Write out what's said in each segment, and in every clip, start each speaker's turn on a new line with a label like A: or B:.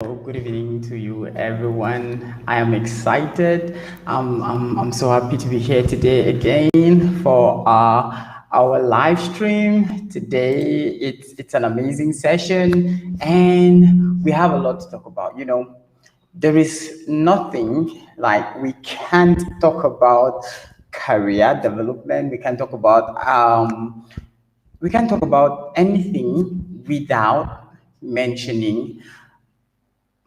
A: Good evening to you, everyone. I am excited. I'm so happy to be here today again for our live stream. Today, it's an amazing session, and we have a lot to talk about. There is nothing like we can't talk about career development. We can talk about anything without mentioning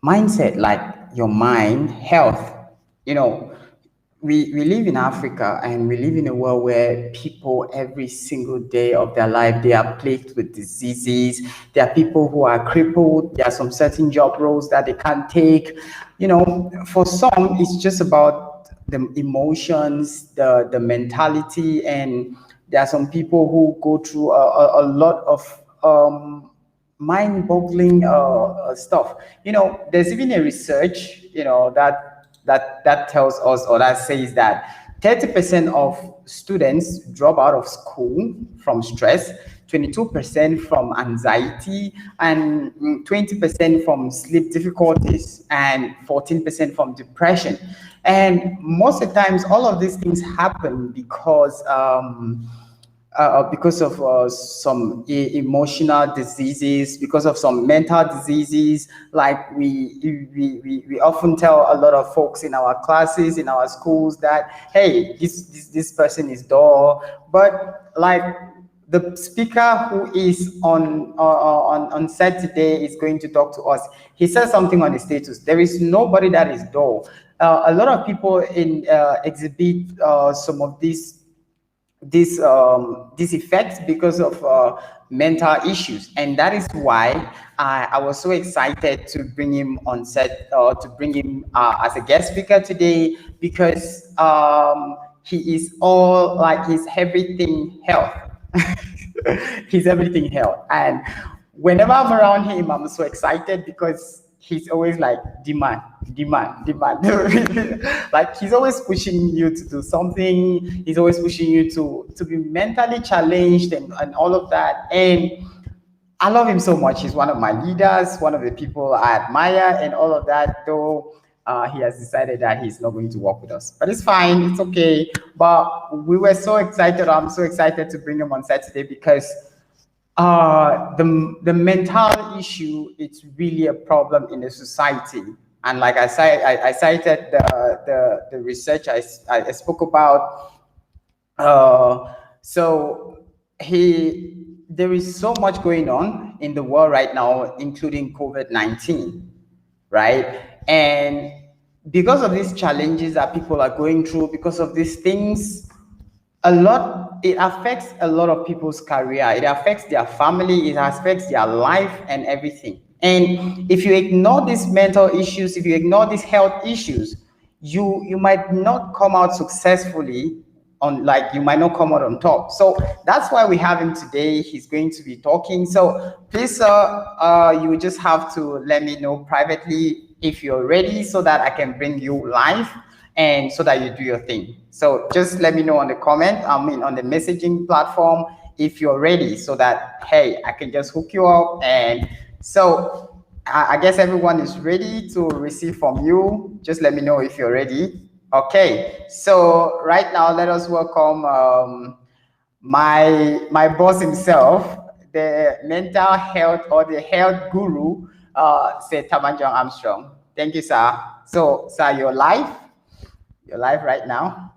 A: mindset, like your mind health. you know we live in Africa, and we live in a world where people every single day of their life, they are plagued with diseases. There are people who are crippled. There are some certain job roles that they can't take. For some, it's just about the emotions, the mentality. And there are some people who go through a lot of mind-boggling stuff. There's even a research, that tells us, or that says that 30% of students drop out of school from stress, 22% from anxiety, and 20% from sleep difficulties, and 14% from depression. And most of the times, all of these things happen because of some emotional diseases, because of some mental diseases. Like we often tell a lot of folks in our classes, in our schools, that hey, this person is dull, but like the speaker who is on set today is going to talk to us. He says something on his status: there is nobody that is dull. A lot of people exhibit some of these effects because of mental issues. And that is why I was so excited to bring him on set, to bring him as a guest speaker today, because he is all like, he's everything health. He's everything health. And whenever I'm around him, I'm so excited, because he's always like, demand, demand, demand. Like, he's always pushing you to do something. He's always pushing you to be mentally challenged, and all of that. And I love him so much. He's one of my leaders, one of the people I admire, and all of that. Though he has decided that he's not going to work with us, but it's fine. It's okay. But we were so excited. I'm so excited to bring him on set today, because the mental issue, it's really a problem in the society. And like I cited the research I spoke about. So there is so much going on in the world right now, including COVID-19, right? And because of these challenges that people are going through, because of these things, it affects a lot of people's career. It affects their family. It affects their life and everything. And if you ignore these mental issues, if you ignore these health issues, you might not come out successfully, on like, you might not come out on top. So that's why we have him today. He's going to be talking. So please, sir, you just have to let me know privately if you're ready, so that I can bring you live, and so that you do your thing. So just let me know on the on the messaging platform, if you're ready, so that, hey, I can just hook you up. And so I guess everyone is ready to receive from you. Just let me know if you're ready. Okay, so right now, let us welcome my boss himself, the mental health, or the health guru, Sir Tamanjong Armstrong. Thank you, sir. So, sir, you're live. You're live right now.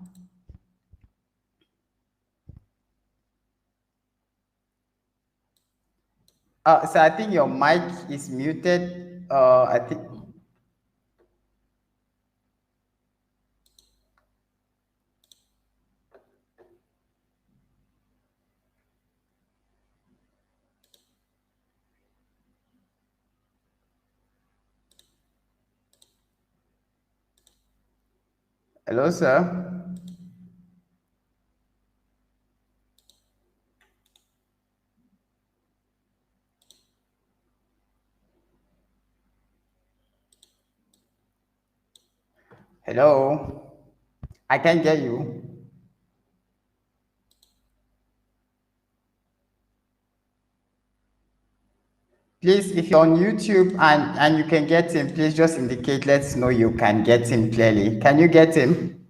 A: So I think your mic is muted. I think. Hello, sir. Hello. I can't get you. Please, if you're on YouTube and you can get him, please just indicate, let's know you can get him clearly. Can you get him?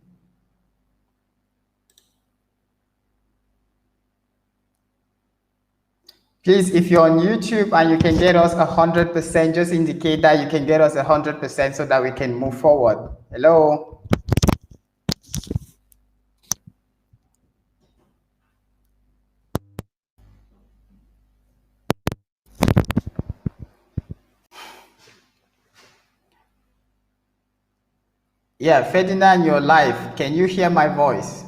A: Please, if you're on YouTube and you can get us 100%, just indicate that you can get us 100% so that we can move forward. Hello? Yeah, Ferdinand, you're live. Can you hear my voice?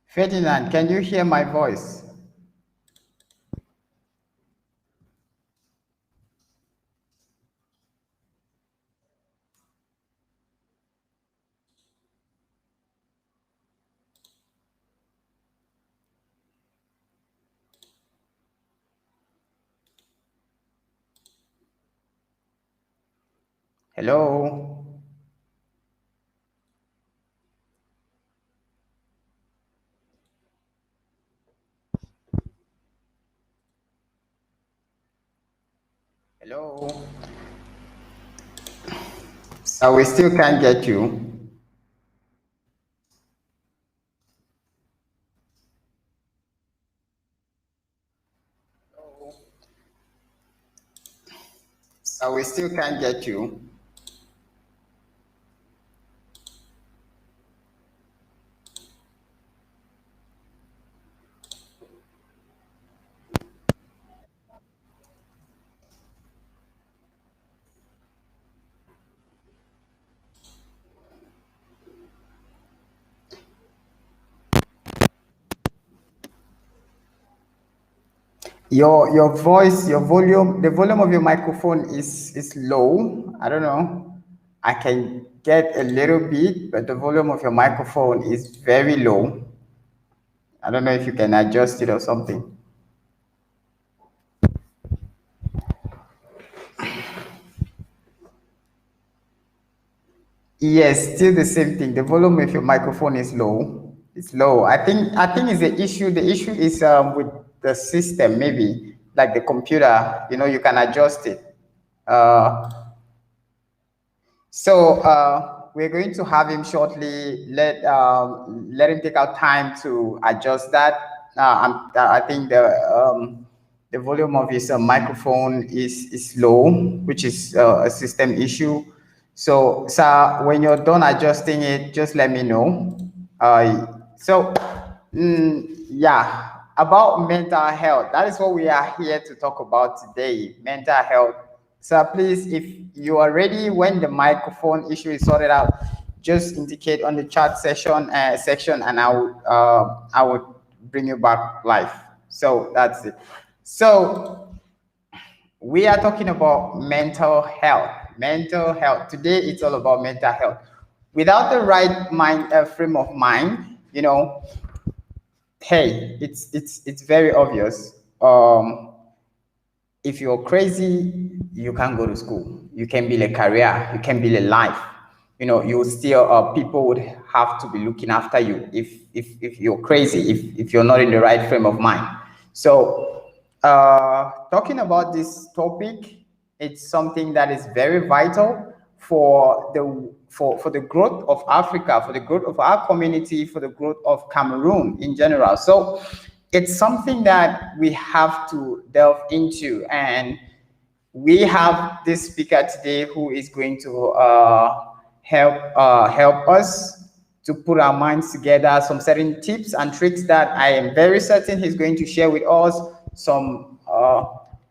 A: Ferdinand, can you hear my voice? Hello? Hello? So we still can't get you. So we still can't get you. Your voice, your volume, the volume of your microphone is low. I don't know. I can get a little bit, but the volume of your microphone is very low. I don't know if you can adjust it or something. Yes, still the same thing. The volume of your microphone is low. It's low. I think it's the issue. The issue is with the system, maybe like the computer. You know, you can adjust it. Uh, So we're going to have him shortly. Let him take our time to adjust that. I think the volume of his microphone is low, which is a system issue. So, sir, when you're done adjusting it, just let me know. So, yeah, about mental health. That is what we are here to talk about today. Mental health. So please, if you are ready, when the microphone issue is sorted out, just indicate on the chat section, and I will bring you back live. So that's it. So we are talking about mental health. Mental health. Today it's all about mental health. Without the right mind frame of mind, you know, hey, it's very obvious. If you're crazy, you can't go to school. You can build a career. You can build a life. You know, you still people would have to be looking after you if you're crazy, if you're not in the right frame of mind. So, talking about this topic, it's something that is very vital for the growth of Africa, for the growth of our community, for the growth of Cameroon in general. So it's something that we have to delve into, and we have this speaker today who is going to help us to put our minds together, some certain tips and tricks that I am very certain he's going to share with us.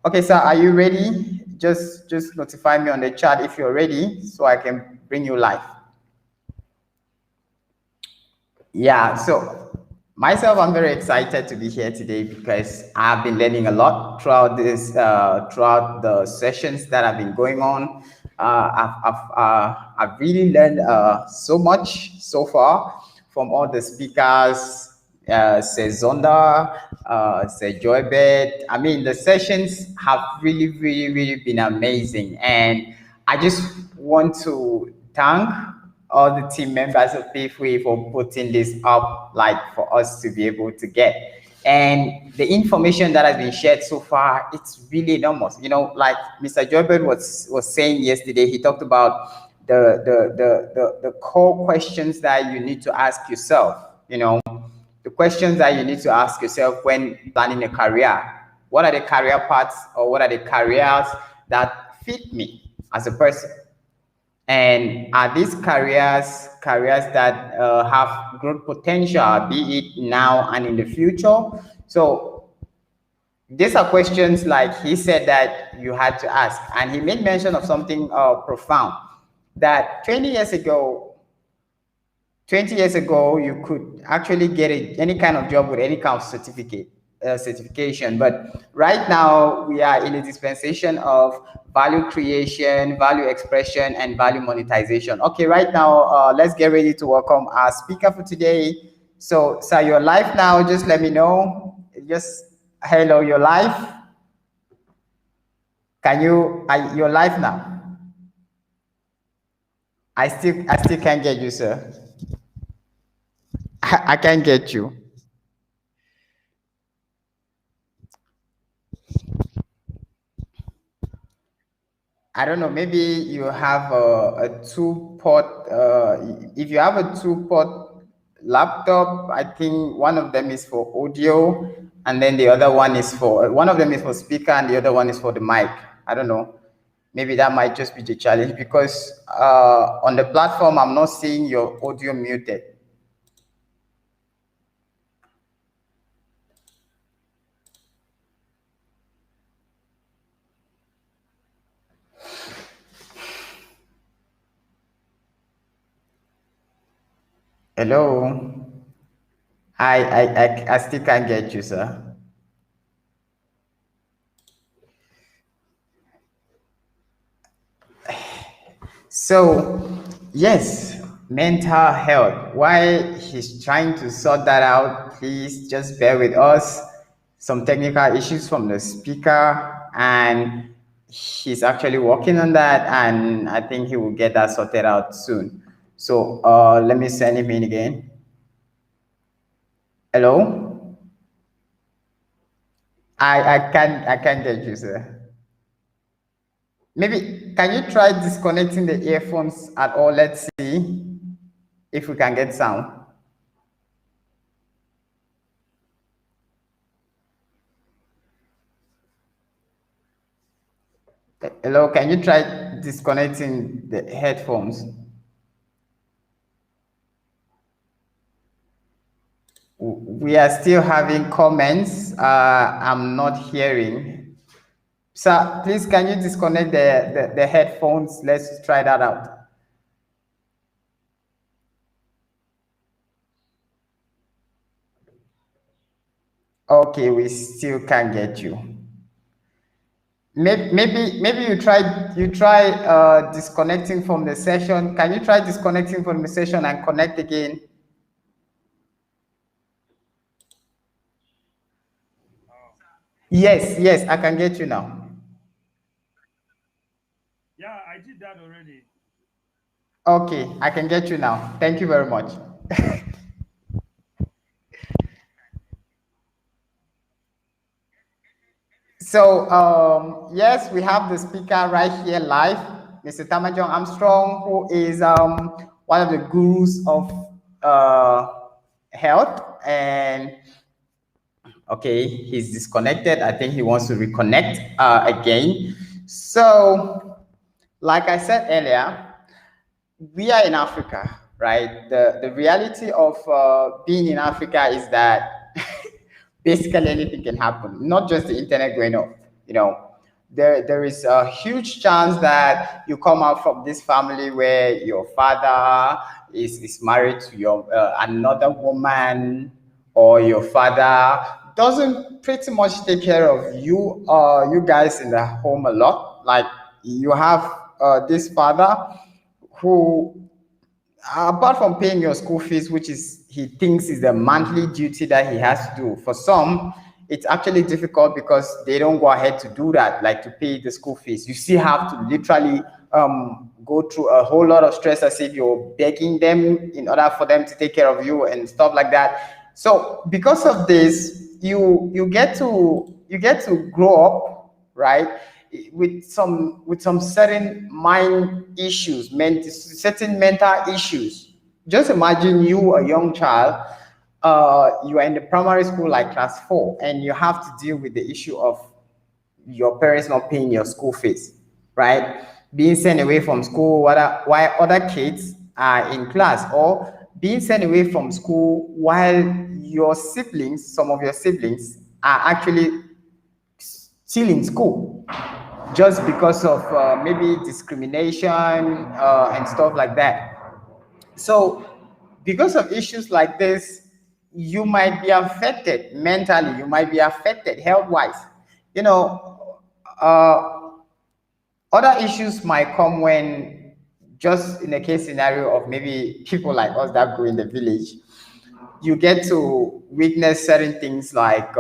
A: Okay, sir, are you ready? Just notify me on the chat if you're ready so I can bring you live. Yeah, so myself, I'm very excited to be here today because I've been learning a lot throughout throughout the sessions that have been going on. I've really learned so much so far from all the speakers. Sir Zonda, Sir Joybet. I mean, the sessions have really been amazing. And I just want to thank all the team members of Pathway for putting this up, like for us to be able to get. And the information that has been shared so far, it's really enormous. You know, like Mr. Joybet was saying yesterday, he talked about the core questions that you need to ask yourself, you know, the questions that you need to ask yourself when planning a career. What are the career paths, or what are the careers that fit me as a person? And are these careers that have growth potential, be it now and in the future? So these are questions, like he said, that you had to ask. And he made mention of something profound, that 20 years ago, you could actually get any kind of job with any kind of certification. But right now, we are in a dispensation of value creation, value expression, and value monetization. Okay, right now, let's get ready to welcome our speaker for today. So, sir, you're live now. Just let me know. Just hello, you're live. You're live now. I still can't get you, sir. I can't get you. I don't know, maybe you have a two-port, if you have a two-port laptop, I think one of them is for audio, and then the other one is for, one of them is for speaker, and the other one is for the mic. I don't know. Maybe that might just be the challenge, because on the platform, I'm not seeing your audio muted. Hello? I still can't get you, sir. So, yes, mental health. While he's trying to sort that out, please just bear with us. Some technical issues from the speaker, and he's actually working on that, and I think he will get that sorted out soon. So, let me send him in again. Hello? I can't get you, sir. Maybe can you try disconnecting the earphones at all? Let's see if we can get sound. Hello, can you try disconnecting the headphones? We are still having comments. I'm not hearing. Sir, please, can you disconnect the headphones? Let's try that out. Okay, we still can't get you. Maybe you try disconnecting from the session. Can you try disconnecting from the session and connect again? Yes, I can get you now.
B: Yeah, I did that already.
A: Okay, I can get you now. Thank you very much. So, yes, we have the speaker right here live, Mr. Tamanjong Armstrong, who is one of the gurus of health. And okay, he's disconnected. I think he wants to reconnect again. So, like I said earlier, we are in Africa, right? The reality of being in Africa is that basically anything can happen, not just the internet going off. You know, there is a huge chance that you come out from this family where your father is married to your another woman, or your father doesn't pretty much take care of you, you guys in the home a lot. Like, you have this father who apart from paying your school fees, which is he thinks is the monthly duty that he has to do, for some, it's actually difficult because they don't go ahead to do that, like to pay the school fees. You still have to literally go through a whole lot of stress as if you're begging them in order for them to take care of you and stuff like that. So because of this, you get to grow up, right, with some certain mind issues, certain mental issues. Just imagine you, a young child, you are in the primary school like class 4, and you have to deal with the issue of your parents not paying your school fees, right? Being sent away from school while other kids are in class, or being sent away from school while your siblings, some of your siblings, are actually still in school, just because of maybe discrimination and stuff like that. So, because of issues like this, you might be affected mentally, you might be affected health wise. You know, other issues might come when, just in a case scenario of maybe people like us that grow in the village, you get to witness certain things like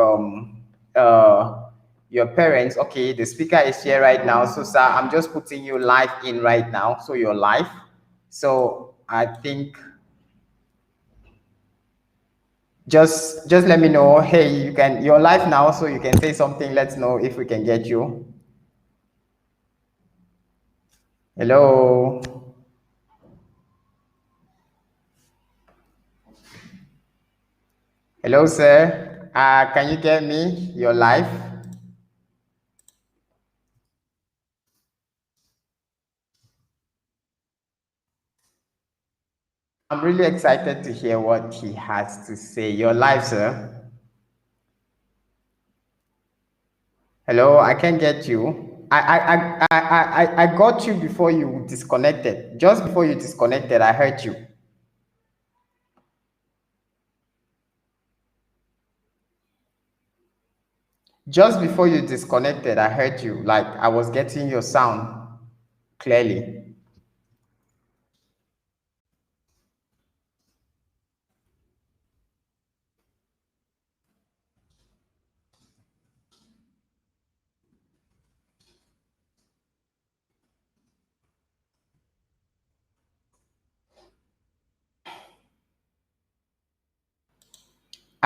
A: your parents. Okay, the speaker is here right now, so sir, I'm just putting you live in right now, so you're live. So I think just let me know, hey, you're live now, so you can say something. Let's know if we can get you. Hello. Hello, sir. Can you get me? You're live. I'm really excited to hear what he has to say. You're live, sir. Hello, I can't get you. I got you before you disconnected. Just before you disconnected, I heard you. Just before you disconnected, I heard you. Like I was getting your sound clearly.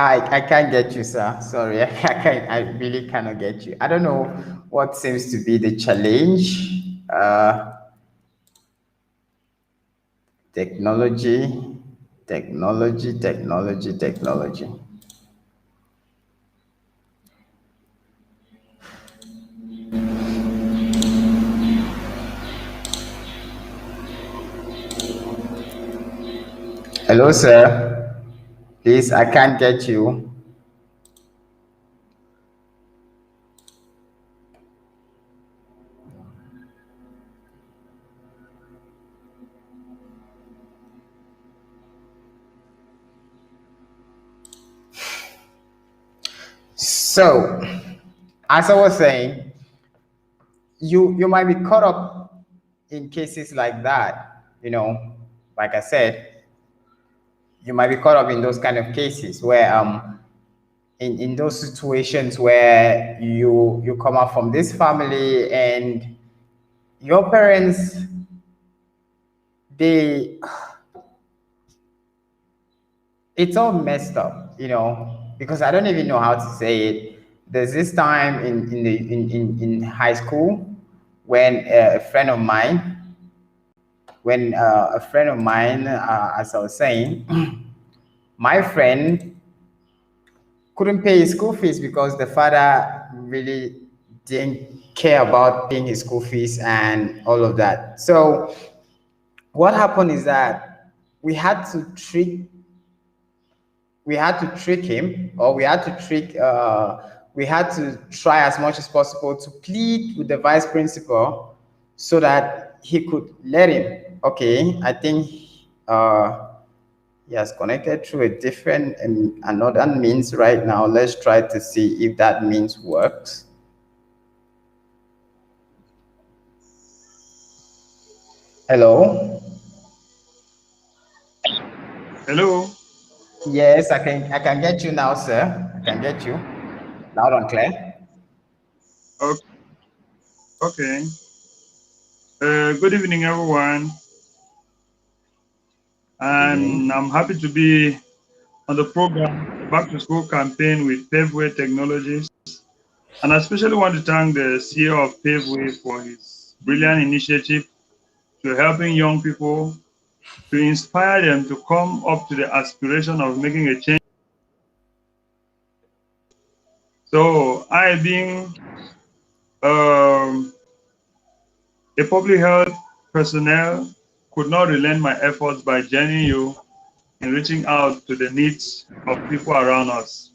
A: I can't get you, sir. Sorry, I really cannot get you. I don't know what seems to be the challenge. Technology, technology. Hello, sir. Please, I can't get you. So, as I was saying, you might be caught up in cases like that. Like I said, you might be caught up in those kind of cases where in those situations where you come up from this family and your parents, they it's all messed up, because I don't even know how to say it. There's this time in high school when a friend of mine, as I was saying, my friend couldn't pay his school fees because the father really didn't care about paying his school fees and all of that. So what happened is that we had to trick him, or we had to try as much as possible to plead with the vice principal so that he could let him. Okay, I think he has connected through a different and another means right now. Let's try to see if that means works. Hello.
B: Hello.
A: Yes, I can get you now, sir. I can get you loud and clear.
B: Okay. Okay. Good evening, everyone.
A: Good
B: And
A: evening.
B: I'm happy to be on the program, the Back to School campaign with Paveway Technologies. And I especially want to thank the CEO of Paveway for his brilliant initiative to helping young people to inspire them to come up to the aspiration of making a change. So I being um, a public health personnel could not relent my efforts by joining you in reaching out to the needs of people around us.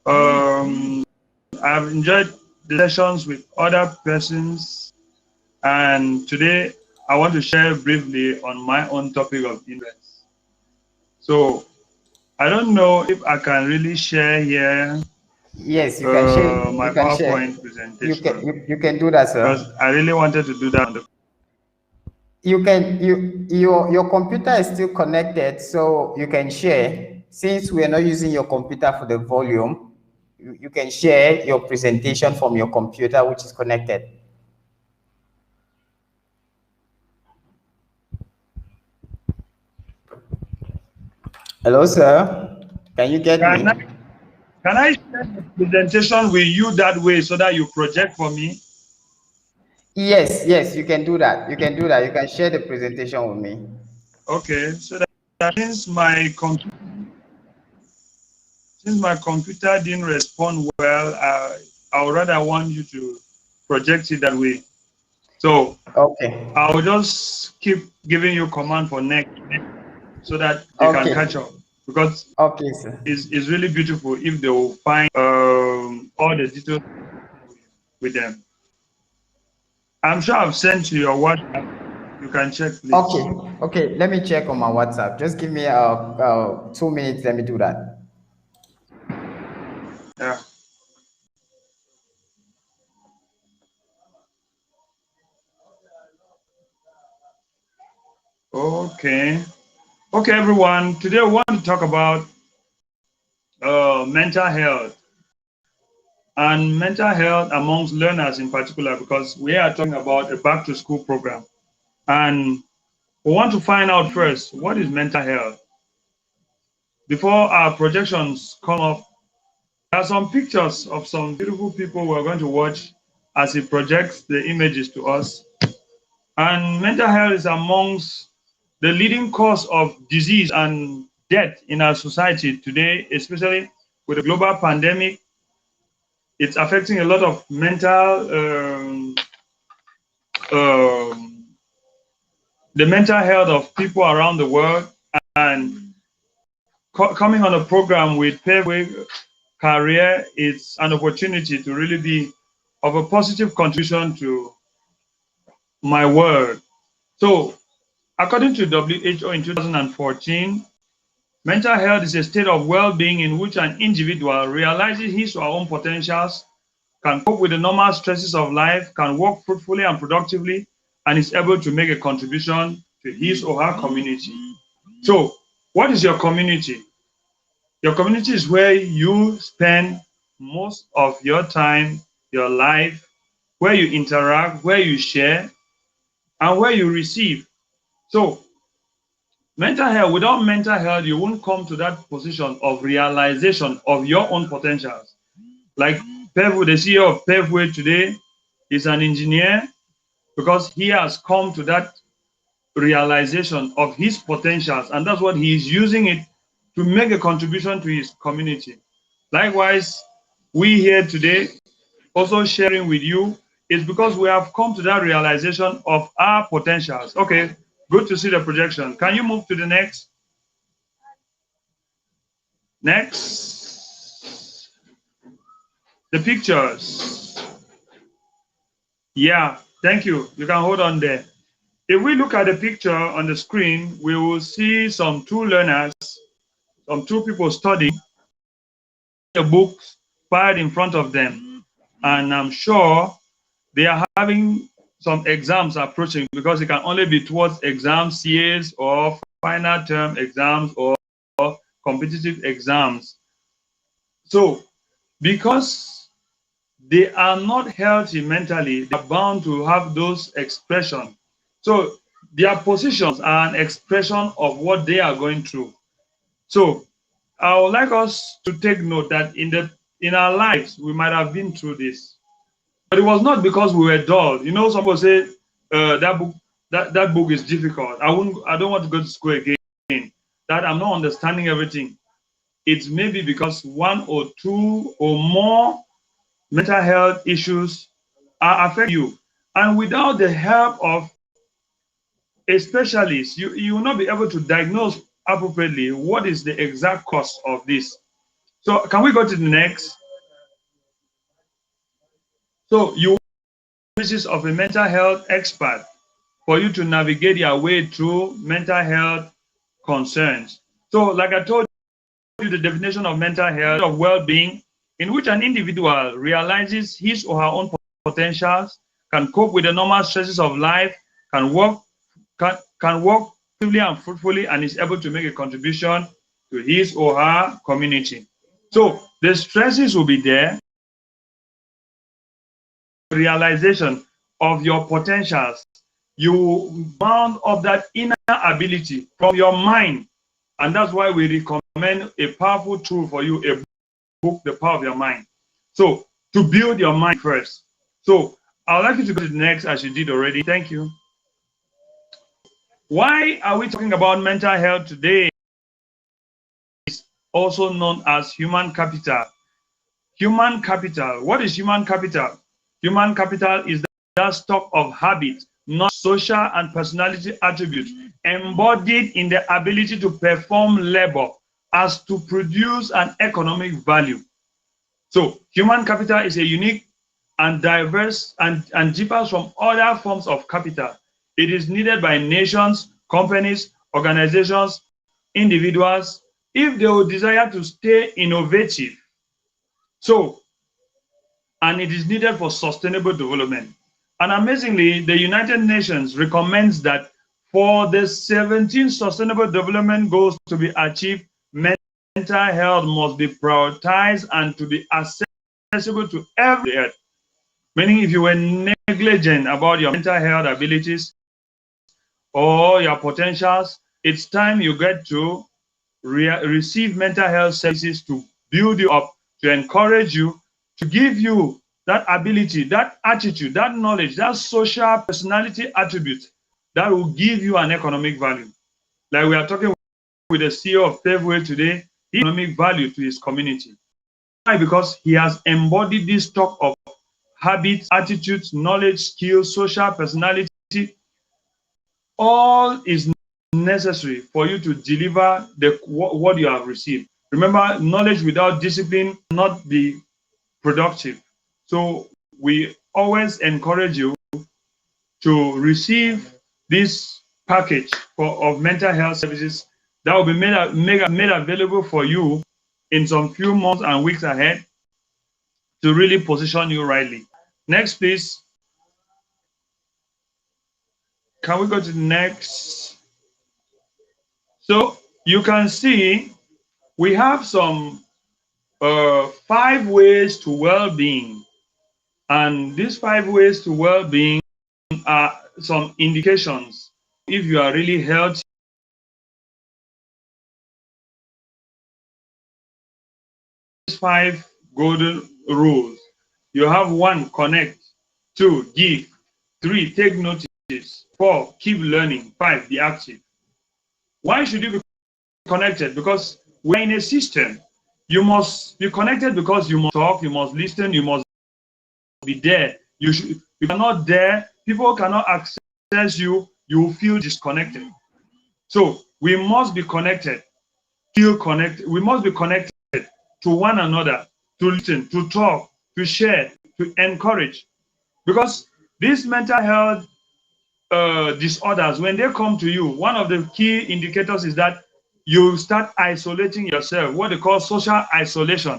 B: I've enjoyed the sessions with other persons, and today I want to share briefly on my own topic of interest. So I don't know if I can really share here
A: Yes, you can share.
B: my
A: You can share.
B: PowerPoint
A: You can
B: presentation
A: you, you can do that,
B: because
A: sir.
B: I really wanted to do that on the.
A: Your computer is still connected, so you can share. Since we are not using your computer for the volume, you can share your presentation from your computer which is connected. Hello, sir. Can you get
B: Can I,
A: me?
B: can I share the presentation with you that way so that you project for me?
A: Yes, yes, you can do that. You can do that. You can share the presentation with me.
B: Okay, so that means since my computer didn't respond well, I would rather want you to project it that way. So
A: Okay.
B: I'll just keep giving you command for next so that they can
A: Okay.
B: catch up because
A: Okay, sir.
B: it's really beautiful if they will find all the details with them. I'm sure I've sent to your WhatsApp. You can check, please.
A: Okay. Okay. Let me check on my WhatsApp. Just give me 2 minutes. Let me do that.
B: Yeah. Okay. Okay, everyone. Today we want to talk about mental health and mental health amongst learners in particular because we are talking about a back to school program. And we want to find out first what is mental health. Before our projections come up, there are some pictures of some beautiful people we're going to watch as it projects the images to us. And mental health is amongst the leading cause of disease and death in our society today, especially with the global pandemic. It's affecting a lot of um, the mental health of people around the world. And coming on a program with Paveway Career, it's an opportunity to really be of a positive contribution to my world. So, according to WHO in 2014, mental health is a state of well being in which an individual realizes his or her own potentials, can cope with the normal stresses of life, can work fruitfully and productively, and is able to make a contribution to his or her community. So, what is your community? Your community is where you spend most of your time, your life, where you interact, where you share, and where you receive. So, mental health, without mental health, you won't come to that position of realization of your own potentials. Like Pevway, the CEO of Pevway today is an engineer because he has come to that realization of his potentials, and that's what he is using it to make a contribution to his community. Likewise, we here today also sharing with you is because we have come to that realization of our potentials. Okay, good to see the projection. Can you move to the next? The pictures. Yeah, thank you. You can hold on there. If we look at the picture on the screen, we will see some two learners, some two people studying the books piled in front of them. And I'm sure they are having some exams approaching because it can only be towards exam CAs or final term exams or competitive exams. So, because they are not healthy mentally, they are bound to have those expressions. So, their positions are an expression of what they are going through. So, I would like us to take note that in our lives we might have been through this, but it was not because we were dull. You know, some people say that book is difficult. I don't want to go to school again. That I'm not understanding everything. It's maybe because one or two or more mental health issues are affecting you, and without the help of a specialist, you will not be able to diagnose appropriately what is the exact cause of this. So can we go to the next? So you services of a mental health expert for you to navigate your way through mental health concerns. So like I told you, the definition of mental health of well-being, in which an individual realizes his or her own potentials, can cope with the normal stresses of life, can work effectively and fruitfully, and is able to make a contribution to his or her community. So the stresses will be there, realization of your potentials. You bound up that inner ability from your mind, and that's why we recommend a powerful tool for you, a book, The Power of Your Mind. So to build your mind first. So I would like you to go to the next, as you did already. Thank you. Why are we talking about mental health today? Also known as human capital. Human capital. What is human capital? Human capital is that stock of habit, not social and personality attributes, embodied in the ability to perform labor as to produce an economic value. So human capital is a unique and diverse and differs from other forms of capital. It is needed by nations, companies, organizations, individuals, if they would desire to stay innovative. So, and it is needed for sustainable development. And amazingly, the United Nations recommends that for the 17 sustainable development goals to be achieved, mental health must be prioritized and to be accessible to every earth. Meaning, if you were negligent about your mental health abilities or your potentials, it's time you get to receive mental health services to build you up, to encourage you, to give you that ability, that attitude, that knowledge, that social personality attribute that will give you an economic value. Like we are talking with the CEO of Paveway today, economic value to his community. Why? Because he has embodied this stock of habits, attitudes, knowledge, skills, social personality. All is necessary for you to deliver what you have received. Remember, knowledge without discipline cannot be productive. So we always encourage you to receive this package of mental health services that will be made available for you in some few months and weeks ahead to really position you rightly. Next, please. Can we go to the next? So you can see we have some 5 ways to well-being, and these 5 ways to well-being are some indications if you are really healthy. These 5 golden rules. You have 1, connect. 2, give. 3, take notice. 4, keep learning. 5, be active. Why should you be connected? Because we're in a system. You must be connected because you must talk, you must listen, you must be there. If you're not there, people cannot access you, you will feel disconnected. So we must be connected, feel connected. We must be connected to one another, to listen, to talk, to share, to encourage. Because these mental health disorders, when they come to you, one of the key indicators is that you start isolating yourself, what they call social isolation.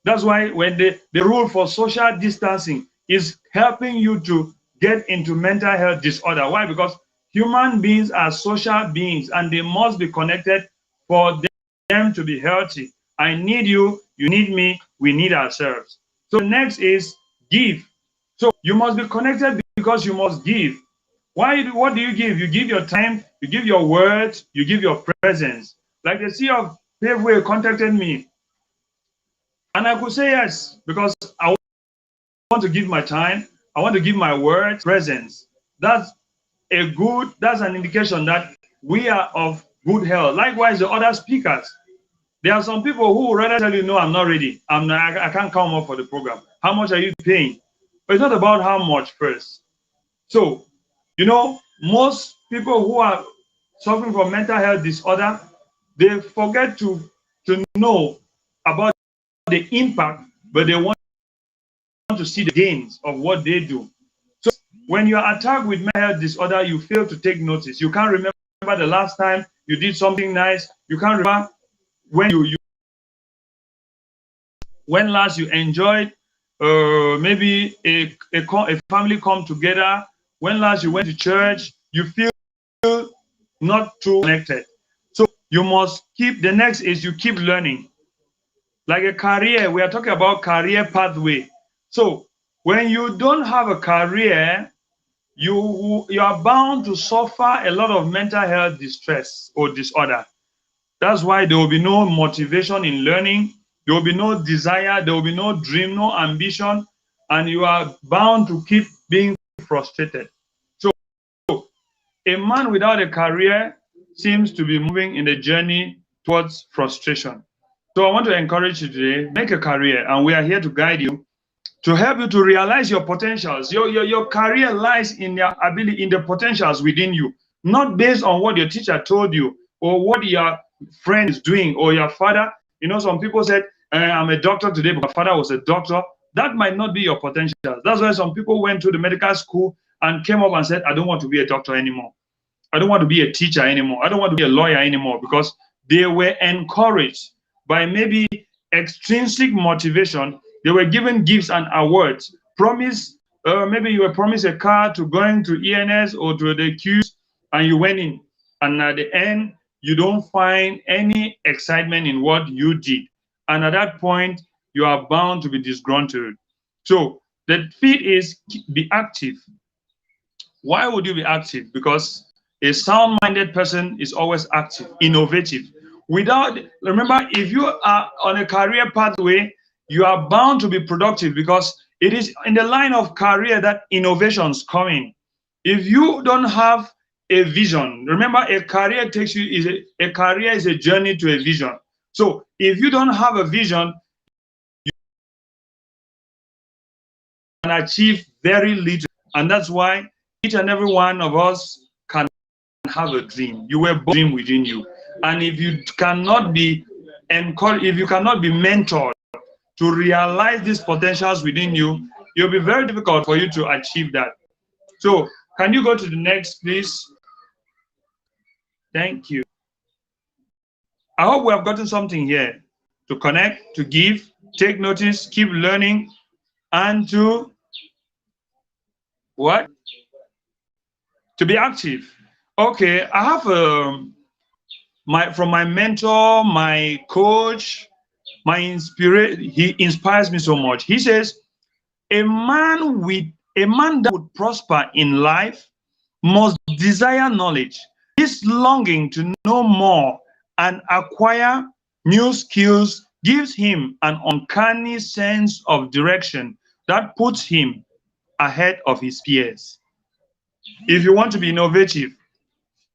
B: That's why when the rule for social distancing is helping you to get into mental health disorder. Why? Because Human beings are social beings and they must be connected for them to be healthy. I need you, you need me, we need ourselves. So next is give. So you must be connected because you must give. What do you give? You give your time, you give your words, you give your presence. Like the CEO of Paveway contacted me, and I could say yes because I want to give my time, I want to give my words, presence. That's an indication that we are of good health. Likewise, the other speakers. There are some people who would rather tell you, no, I'm not ready. I can't come up for the program. How much are you paying? But it's not about how much first. So, most people who are suffering from mental health disorder, they forget to know about the impact, but they want to see the gains of what they do. So when you are attacked with mental health disorder, you fail to take notice. You can't remember the last time you did something nice. You can't remember when when last you enjoyed maybe a family come together. When last you went to church, you feel not too connected. So you must keep, the next is you keep learning. Like a career, we are talking about career pathway. So when you don't have a career, you are bound to suffer a lot of mental health distress or disorder. That's why there will be no motivation in learning. There will be no desire. There will be no dream, no ambition, and you are bound to keep being frustrated. So a man without a career seems to be moving in a journey towards frustration. So I want to encourage you today, make a career, and we are here to guide you, to help you to realize your potentials. Your career lies in your ability, in the potentials within you, not based on what your teacher told you or what your friend is doing or your father. Some people said, I'm a doctor today, but my father was a doctor. That might not be your potential. That's why some people went to the medical school and came up and said, I don't want to be a doctor anymore. I don't want to be a teacher anymore. I don't want to be a lawyer anymore, because they were encouraged by maybe extrinsic motivation. They were given gifts and awards. Maybe you were promised a car to going to ENS or to the queues, and you went in. And at the end, you don't find any excitement in what you did. And at that point, you are bound to be disgruntled. So the feed is be active. Why would you be active? Because a sound-minded person is always active, innovative. Remember, if you are on a career pathway, you are bound to be productive, because it is in the line of career that innovations come in. If you don't have a vision, remember, a career is a journey to a vision. So if you don't have a vision, you can achieve very little. And that's why each and every one of us can have a dream. You were born dream within you. And if you cannot be encouraged, if you cannot be mentored to realize these potentials within you, it'll be very difficult for you to achieve that. So can you go to the next, please? Thank you. I hope we have gotten something here to connect, to give, take notice, keep learning, and to what? To be active. Okay, I have from my mentor, my coach, he inspires me so much. He says, a man that would prosper in life must desire knowledge. This longing to know more and acquire new skills gives him an uncanny sense of direction that puts him ahead of his peers. If you want to be innovative,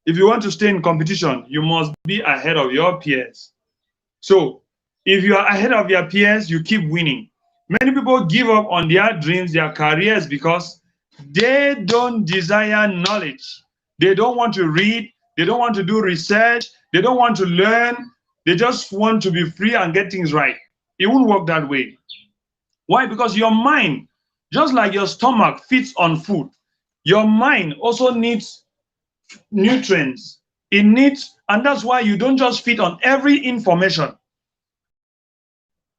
B: if you want to stay in competition, you must be ahead of your peers. So if you are ahead of your peers, you keep winning. Many people give up on their dreams, their careers, because they don't desire knowledge. They don't want to read. They don't want to do research. They don't want to learn. They just want to be free and get things right. It won't work that way. Why? Because your mind, just like your stomach feeds on food, your mind also needs nutrients. It needs, and that's why you don't just feed on every information.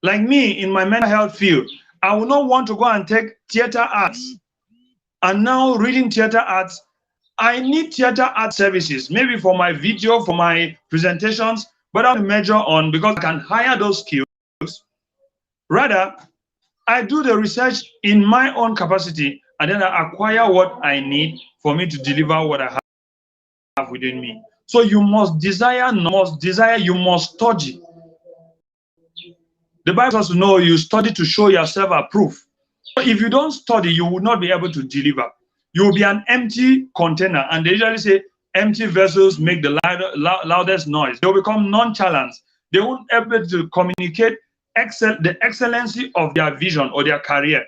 B: Like me, in my mental health field, I will not want to go and take theater arts. And now reading theater arts, I need theater art services, maybe for my video, for my presentations, but I'll measure on because I can hire those skills. Rather, I do the research in my own capacity and then I acquire what I need for me to deliver what I have within me. So you must desire, you must study. The Bible tells us to know you study to show yourself approved. If you don't study, you will not be able to deliver. You will be an empty container. And they usually say empty vessels make the loudest noise. They will become nonchalant. They won't be able to communicate the excellency of their vision or their career.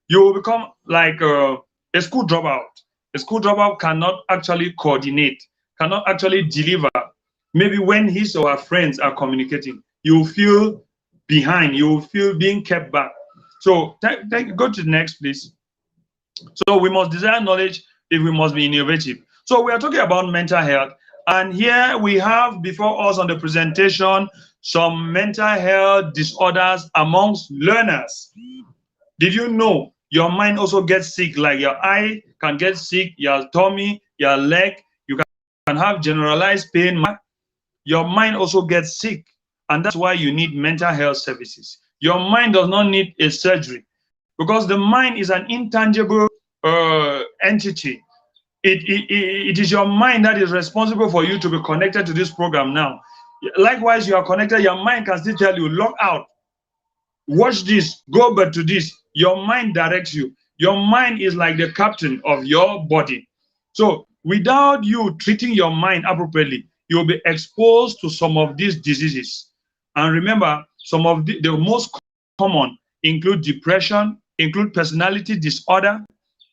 B: You will become like a school dropout. A school dropout cannot actually coordinate, cannot actually deliver. Maybe when his or her friends are communicating, you will feel behind, you will feel being kept back. So go to the next, please. So we must desire knowledge if we must be innovative. So we are talking about mental health. And here we have before us on the presentation some mental health disorders amongst learners. Did you know your mind also gets sick? Like your eye can get sick, your tummy, your leg, you can have generalized pain. Your mind also gets sick. And that's why you need mental health services. Your mind does not need a surgery because the mind is an intangible entity. It is your mind that is responsible for you to be connected to this program now. Likewise, you are connected, your mind can still tell you, log out, watch this, go back to this. Your mind directs you. Your mind is like the captain of your body. So without you treating your mind appropriately, you'll be exposed to some of these diseases. And remember, some of the most common include depression, include personality disorder,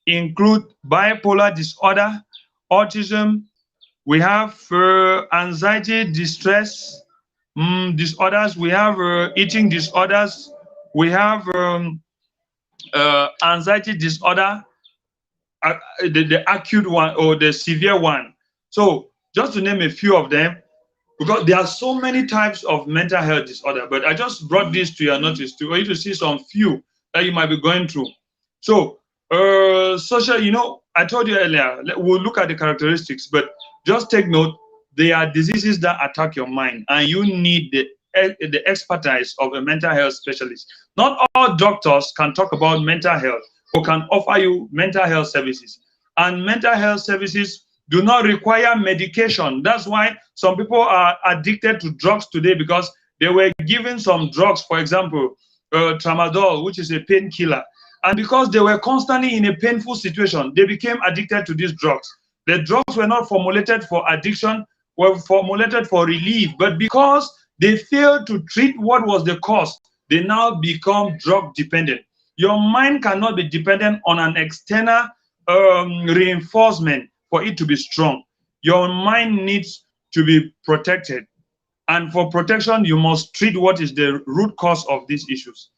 B: include bipolar disorder, autism. We have anxiety, distress disorders. We have eating disorders. We have anxiety disorder, the acute one or the severe one. So just to name a few of them, because there are so many types of mental health disorder, but I just brought this to your notice for you to see some few that you might be going through. So social, I told you earlier, we'll look at the characteristics, but just take note, they are diseases that attack your mind, and you need the expertise of a mental health specialist. Not all doctors can talk about mental health or can offer you mental health services. And mental health services do not require medication. That's why some people are addicted to drugs today, because they were given some drugs, for example, tramadol, which is a painkiller. And because they were constantly in a painful situation, they became addicted to these drugs. The drugs were not formulated for addiction, were formulated for relief. But because they failed to treat what was the cause, they now become drug dependent. Your mind cannot be dependent on an external reinforcement for it to be strong. Your mind needs to be protected. And for protection, you must treat what is the root cause of these issues.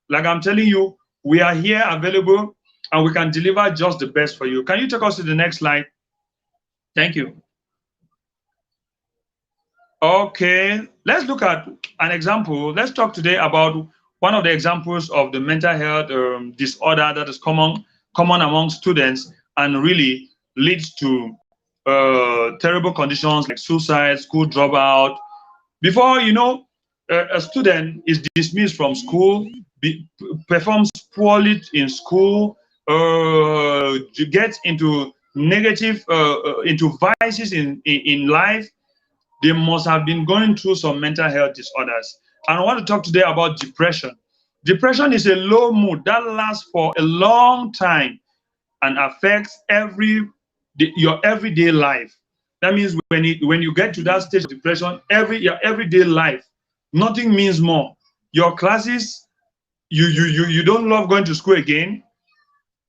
B: Like I'm telling you, we are here available and we can deliver just the best for you. Can you take us to the next slide? Thank you. Okay, let's look at an example. Let's talk today about one of the examples of the mental health disorder that is common among students and really leads to terrible conditions like suicide, school dropout. Before you know, a student is dismissed from school, performs poorly in school, gets into negative, into vices in life. They must have been going through some mental health disorders. And I want to talk today about depression. Depression is a low mood that lasts for a long time and affects your everyday life. That means when you get to that stage of depression, your everyday life, nothing means more. Your classes, you don't love going to school again.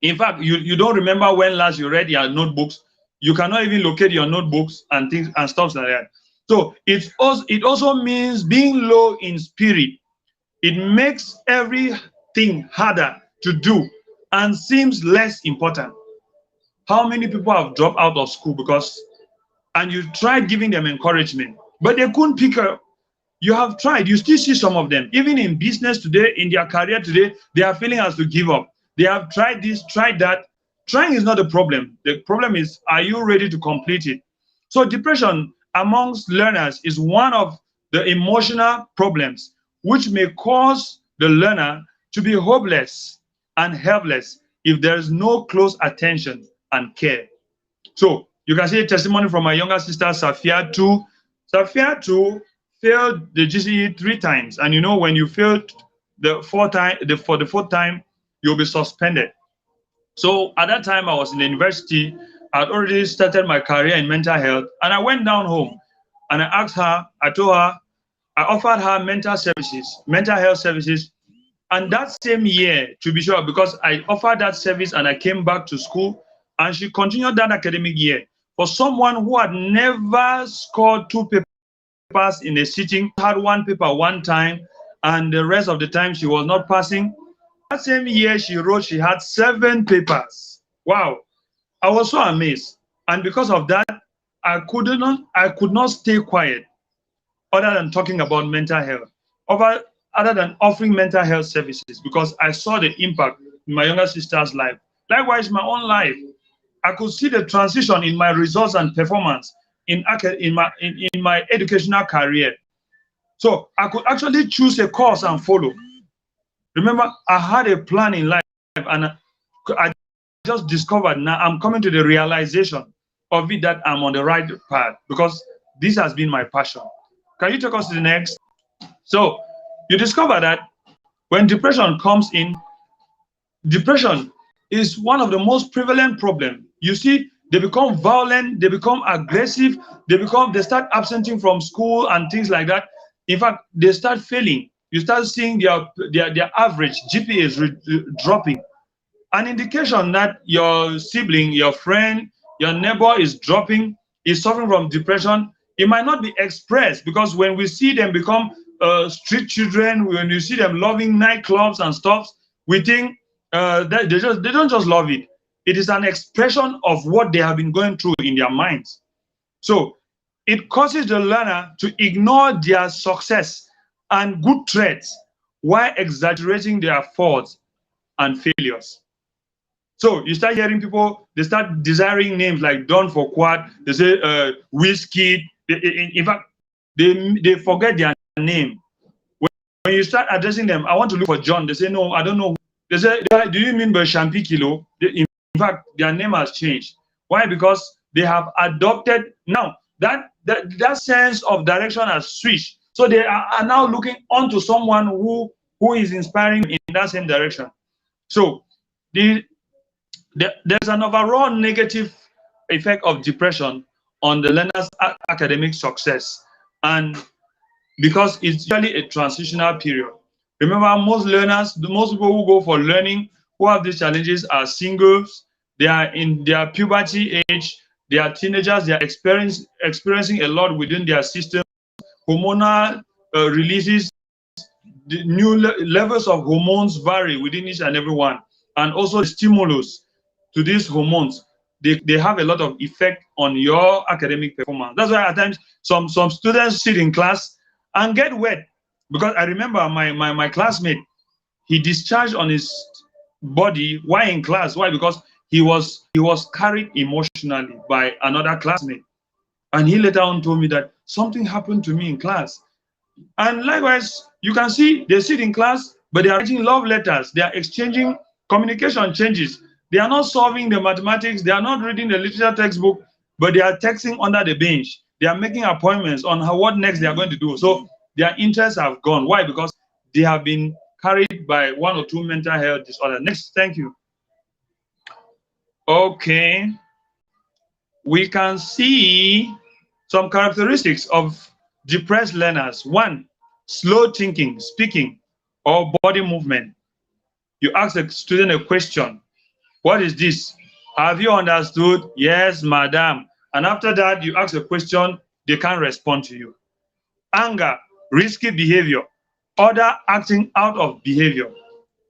B: In fact, you don't remember when last you read your notebooks. You cannot even locate your notebooks and things and stuff like that. So it also means being low in spirit. It makes everything harder to do and seems less important. How many people have dropped out of school and you tried giving them encouragement, but they couldn't pick up. You have tried, you still see some of them, even in business today, in their career today, they are feeling as to give up. They have tried this, tried that. Trying is not the problem. The problem is, are you ready to complete it? So depression amongst learners is one of the emotional problems which may cause the learner to be hopeless and helpless if there is no close attention and care. So you can see a testimony from my younger sister, Safia too. Safia too failed the GCE 3 times. And you know, when you failed for the fourth time, you'll be suspended. So at that time, I was in the university. I'd already started my career in mental health. And I went down home and I asked her, I told her, I offered her mental health services. And that same year, to be sure, because I offered that service and I came back to school, and she continued that academic year. For someone who had never scored 2 papers in a sitting, had 1 paper 1 time, and the rest of the time she was not passing. That same year she wrote, she had 7 papers. Wow. I was so amazed. And because of that, I could not stay quiet other than talking about mental health, other than offering mental health services, because I saw the impact in my younger sister's life. Likewise, my own life. I could see the transition in my results and performance in my educational career. So I could actually choose a course and follow. Remember, I had a plan in life, and I just discovered now I'm coming to the realization of it that I'm on the right path, because this has been my passion. Can you take us to the next? So you discover that when depression comes in, depression is one of the most prevalent problems. You see, they become violent, they become aggressive, they start absenting from school and things like that. In fact, they start failing. You start seeing their average GPA is dropping. An indication that your sibling, your friend, your neighbor is suffering from depression. It might not be expressed, because when we see them become street children, when you see them loving nightclubs and stuff, we think that they don't just love it. It is an expression of what they have been going through in their minds. So it causes the learner to ignore their success and good traits while exaggerating their faults and failures. So you start hearing people, they start desiring names like Don for Quad, they say Whiskey. In fact, they forget their name. When you start addressing them, I want to look for John. They say, no, I don't know. They say, do you mean by Champi Kilo? In fact, their name has changed. Why? Because they have adopted now that sense of direction has switched. So they are now looking onto someone who is inspiring in that same direction. So there's an overall negative effect of depression on the learner's academic success, and because it's usually a transitional period. Remember, most people who go for learning who have these challenges are singles. They are in their puberty age. They are teenagers. They are experiencing a lot within their system. Hormonal releases, the new levels of hormones vary within each and every one, and also the stimulus to these hormones, they have a lot of effect on your academic performance. That's why at times some students sit in class and get wet, because I remember my classmate, he discharged on his body while in class. Why? Because he was carried emotionally by another classmate, and he later on told me that something happened to me in class. And likewise, you can see they sit in class, but they are writing love letters. They are exchanging communication changes. They are not solving the mathematics. They are not reading the literature textbook, but they are texting under the bench. They are making appointments on what next they are going to do. So their interests have gone. Why? Because they have been carried by 1 or 2 mental health disorders. Next, thank you. Okay. We can see some characteristics of depressed learners. 1, slow thinking, speaking, or body movement. You ask a student a question. What is this? Have you understood? Yes, madam. And after that, you ask a question, they can't respond to you. Anger, risky behavior, other acting out of behavior.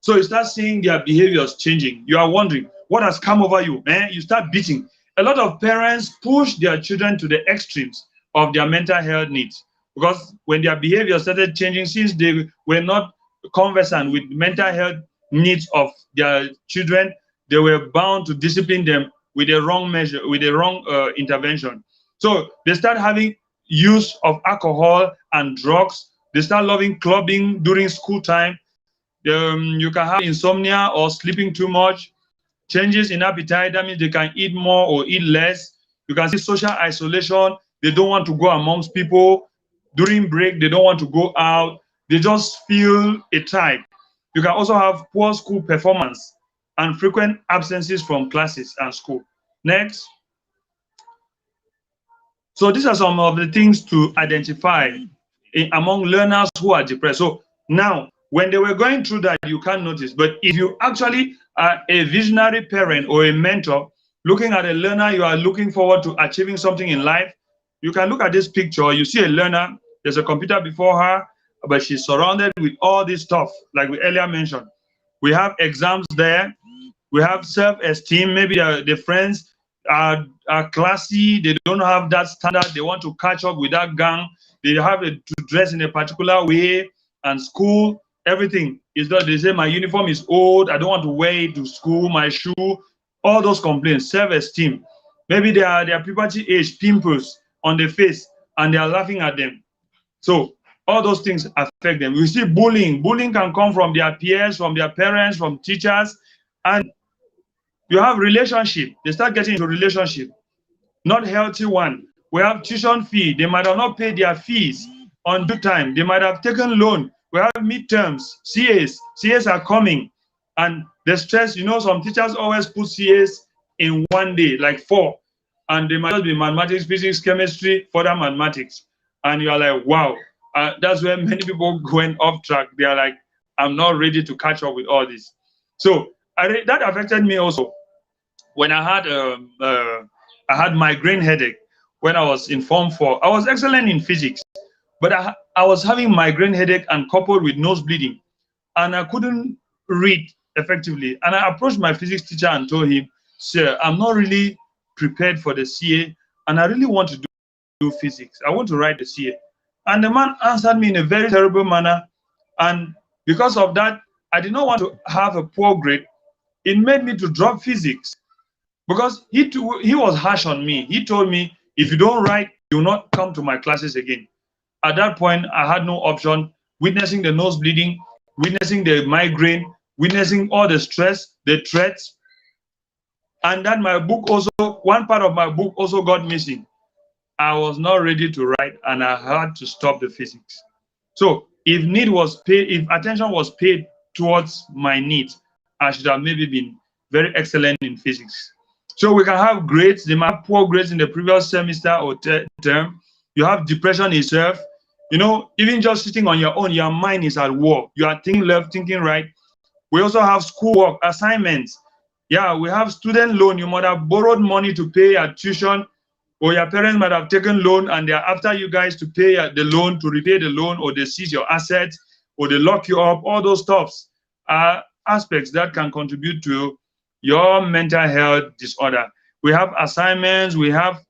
B: So you start seeing their behaviors changing. You are wondering, what has come over you? You start beating. A lot of parents push their children to the extremes of their mental health needs, because when their behavior started changing, since they were not conversant with mental health needs of their children, they were bound to discipline them with a wrong measure, with a wrong intervention. So they start having use of alcohol and drugs. They start loving clubbing during school time. You can have insomnia or sleeping too much, changes in appetite. That means they can eat more or eat less. You can see social isolation. They don't want to go amongst people. During break, they don't want to go out. They just feel a type. You can also have poor school performance and frequent absences from classes and school. Next. So these are some of the things to identify among learners who are depressed. So now, when they were going through that, you can't notice. But if you actually are a visionary parent or a mentor, looking at a learner, you are looking forward to achieving something in life, you can look at this picture. You see a learner, there's a computer before her, but she's surrounded with all this stuff, like we earlier mentioned. We have exams there. We have self-esteem. Maybe the friends are classy. They don't have that standard. They want to catch up with that gang. They have to dress in a particular way. And school, everything is that they say my uniform is old. I don't want to wear it to school. My shoe, all those complaints. Self-esteem. Maybe they are puberty age, pimples on the face, and they are laughing at them. So all those things affect them. We see bullying. Bullying can come from their peers, from their parents, from teachers, and you have relationship. They start getting into relationship, not healthy one. We have tuition fee. They might have not paid their fees on due time. They might have taken loan. We have midterms, CAs. CAs are coming, and the stress. Some teachers always put CAs in one day, like 4, and they might just be mathematics, physics, chemistry, further mathematics, and you are like, wow. That's where many people going off track. They are like, I'm not ready to catch up with all this. So that affected me also when I had migraine headache when I was in Form 4. I was excellent in physics, but I was having migraine headache and coupled with nose bleeding, and I couldn't read effectively. And I approached my physics teacher and told him, "Sir, I'm not really prepared for the CA, and I really want to do physics. I want to write the CA." And the man answered me in a very terrible manner, and because of that, I did not want to have a poor grade. It made me to drop physics because he was harsh on me. He told me, if you don't write, you will not come to my classes again. At that point, I had no option. Witnessing the nose bleeding, witnessing the migraine, witnessing all the stress, the threats, and that my book also, one part of my book also got missing. I was not ready to write, and I had to stop the physics. So if need was paid, if attention was paid towards my needs, I should have maybe been very excellent in physics. So we can have grades. They might have poor grades in the previous semester or term. You have depression itself. Even just sitting on your own, your mind is at war. You are thinking left, thinking right. We also have schoolwork, assignments. Yeah, we have student loan. You might have borrowed money to pay your tuition, or your parents might have taken loan and they're after you guys to pay the loan, to repay the loan, or they seize your assets, or they lock you up. All those stuffs are aspects that can contribute to your mental health disorder. We have assignments, we have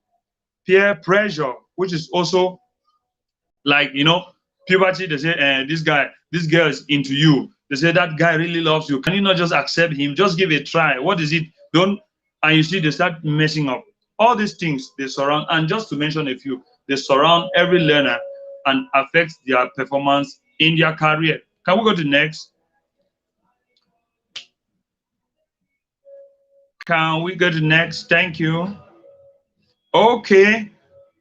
B: peer pressure, which is also like, puberty. They say, this girl is into you. They say that guy really loves you. Can you not just accept him? Just give it a try. What is it? Don't. And you see, they start messing up. All these things, they surround, and just to mention a few, they surround every learner and affect their performance in their career. Can we go to next? Can we go to next? Thank you. Okay.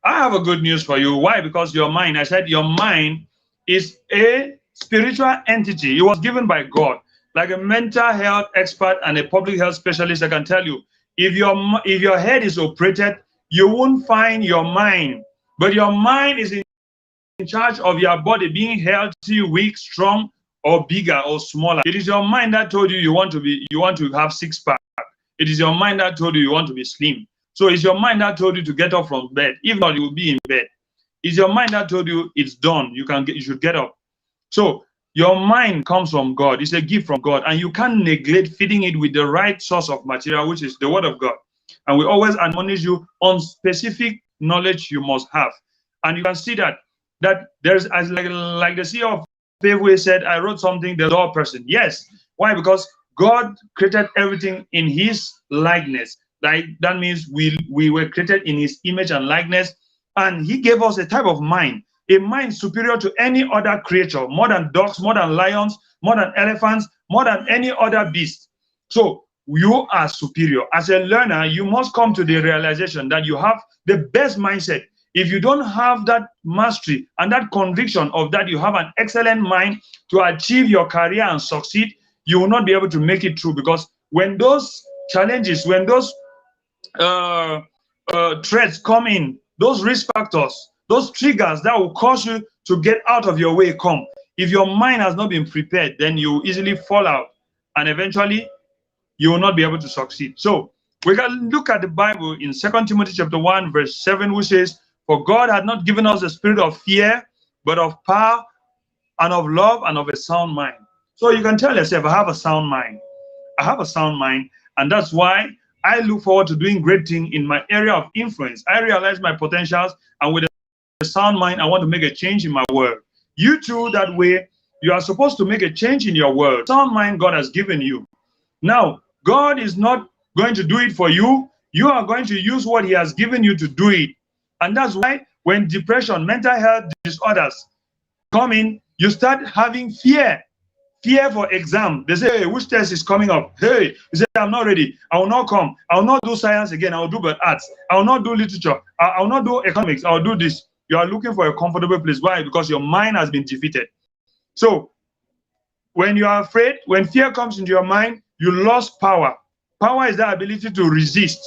B: I have a good news for you. Why? Because your mind, I said your mind is a spiritual entity. It was given by God. Like a mental health expert and a public health specialist, I can tell you, if your head is operated, you won't find your mind. But your mind is in charge of your body being healthy, weak, strong, or bigger or smaller. It is your mind that told you you want to have six pack. It is your mind that told you you want to be slim. So it's your mind that told you to get up from bed. If not, you will be in bed. It's your mind that told you it's done. You should get up. So your mind comes from God. It's a gift from God, and you can't neglect feeding it with the right source of material, which is the Word of God. And we always admonish you on specific knowledge you must have. And you can see that there's, as like the CEO of Paveway said, I wrote something, the law person. Yes. Why? Because God created everything in his likeness. Like that means we were created in his image and likeness, and he gave us a type of mind, a mind superior to any other creature, more than dogs, more than lions, more than elephants, more than any other beast. So you are superior. As a learner, you must come to the realization that you have the best mindset. If you don't have that mastery and that conviction of that you have an excellent mind to achieve your career and succeed, you will not be able to make it through. Because when those challenges, when those threats come in, those risk factors, those triggers that will cause you to get out of your way come. If your mind has not been prepared, then you easily fall out, and eventually you will not be able to succeed. So we can look at the Bible in 2 Timothy chapter 1, verse 7, which says, "For God had not given us a spirit of fear, but of power and of love and of a sound mind." So you can tell yourself, I have a sound mind. I have a sound mind, and that's why I look forward to doing great things in my area of influence. I realize my potentials, and with a sound mind, I want to make a change in my world. You too, that way, you are supposed to make a change in your world. Sound mind God has given you. Now, God is not going to do it for you. You are going to use what he has given you to do it. And that's why when depression, mental health disorders come in, you start having fear. Fear for exam. They say, hey, which test is coming up? Hey, you say, I'm not ready. I will not come. I will not do science again. I will do but arts. I will not do literature. I will not do economics. I will do this. You are looking for a comfortable place. Why? Because your mind has been defeated. So when you are afraid, when fear comes into your mind, you lost power. Power is the ability to resist.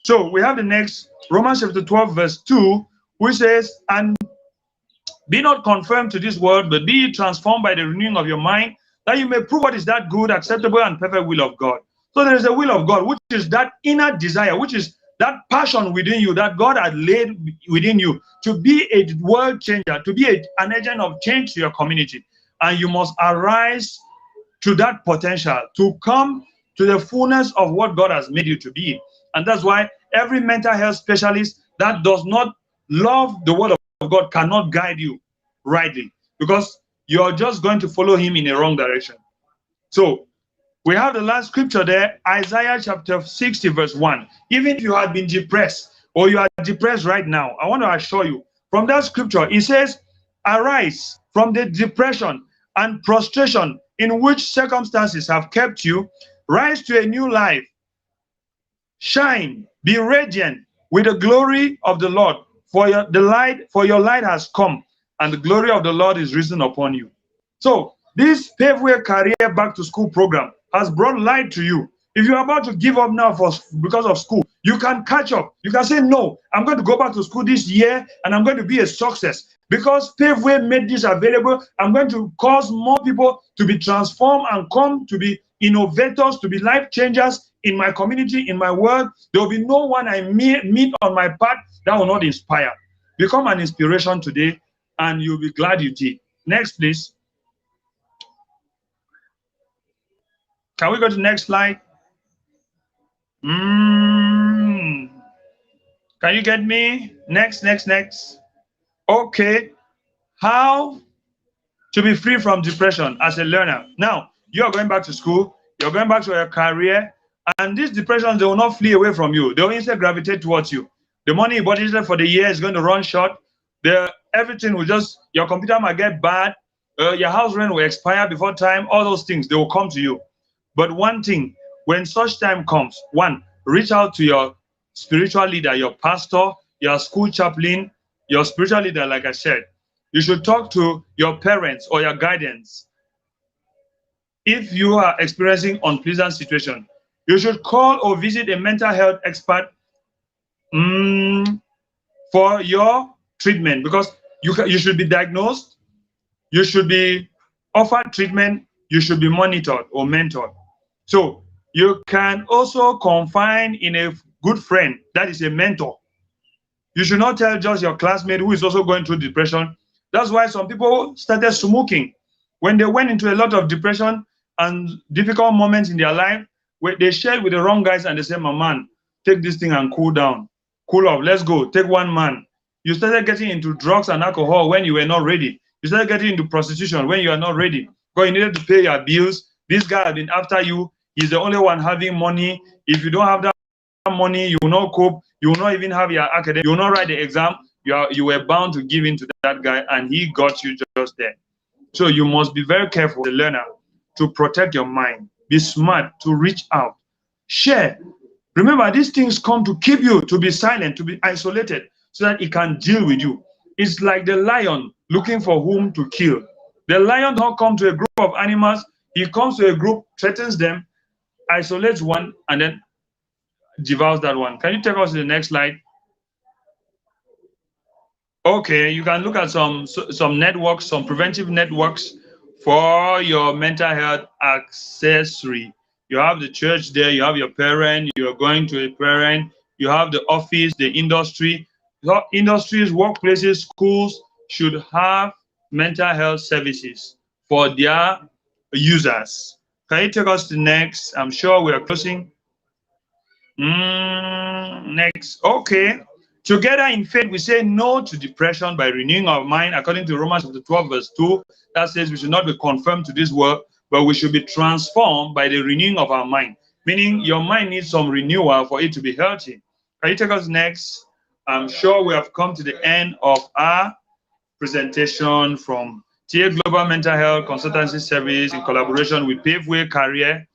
B: So we have the next, Romans chapter 12, verse 2, which says, "And be not conformed to this world, but be transformed by the renewing of your mind, that you may prove what is that good, acceptable, and perfect will of God." So there is a will of God, which is that inner desire, which is that passion within you that God had laid within you to be a world changer, to be an agent of change to your community. And you must arise to that potential, to come to the fullness of what God has made you to be. And that's why every mental health specialist that does not love the word of God cannot guide you rightly, because you're just going to follow him in a wrong direction. So we have the last scripture there, Isaiah chapter 60, verse 1. Even if you had been depressed, or you are depressed right now, I want to assure you, from that scripture, it says, "Arise from the depression and prostration in which circumstances have kept you, rise to a new life, shine, be radiant with the glory of the Lord, for your light has come, and the glory of the Lord is risen upon you." So this Paveway Career Back to School program has brought light to you. If you're about to give up now because of school, you can catch up. You can say, no, I'm going to go back to school this year and I'm going to be a success. Because Paveway made this available, I'm going to cause more people to be transformed and come to be innovators, to be life changers in my community, in my world. There will be no one I meet on my path that will not inspire. Become an inspiration today, and you'll be glad you did. Next, please. Can we go to the next slide? Can you get me? Next. Okay. How to be free from depression as a learner. Now, you are going back to school, you're going back to your career, and these depressions, they will not flee away from you. They will instead gravitate towards you. The money you budgeted for the year is going to run short. Everything will just, your computer might get bad, your house rent will expire before time, all those things, they will come to you. But one thing, when such time comes, one, reach out to your spiritual leader, your pastor, your school chaplain, your spiritual leader, like I said. You should talk to your parents or your guardians. If you are experiencing unpleasant situation, you should call or visit a mental health expert for your treatment, because you should be diagnosed, you should be offered treatment, you should be monitored or mentored. So you can also confide in a good friend that is a mentor. You should not tell just your classmate who is also going through depression. That's why some people started smoking. When they went into a lot of depression and difficult moments in their life, where they shared with the wrong guys and they said, "My man, take this thing and cool down. Cool off, let's go, take one man." You started getting into drugs and alcohol when you were not ready. You started getting into prostitution when you are not ready, because you needed to pay your bills. This guy has been after you. He's the only one having money. If you don't have that money, you will not cope. You will not even have your academic. You will not write the exam. You were bound to give in to that guy, and he got you just there. So you must be very careful, the learner, to protect your mind. Be smart, to reach out, share. Remember, these things come to keep you, to be silent, to be isolated, so that it can deal with you. It's like the lion looking for whom to kill. The lion does not come to a group of animals. He comes to a group, threatens them, isolates one, and then devours that one. Can you take us to the next slide? Okay, you can look at some networks, some preventive networks for your mental health accessory. You have the church there, you have your parent, you're going to a parent, you have the office, the industry. Industries, workplaces, schools should have mental health services for their users. Can you take us to the next? I'm sure we are closing. Next. Okay. Together in faith, we say no to depression by renewing our mind, according to Romans chapter 12, verse 2. That says we should not be conformed to this world, but we should be transformed by the renewing of our mind. Meaning your mind needs some renewal for it to be healthy. Can you take us next? I'm sure we have come to the end of our presentation from TA Global Mental Health Consultancy Service in collaboration with Paveway Career.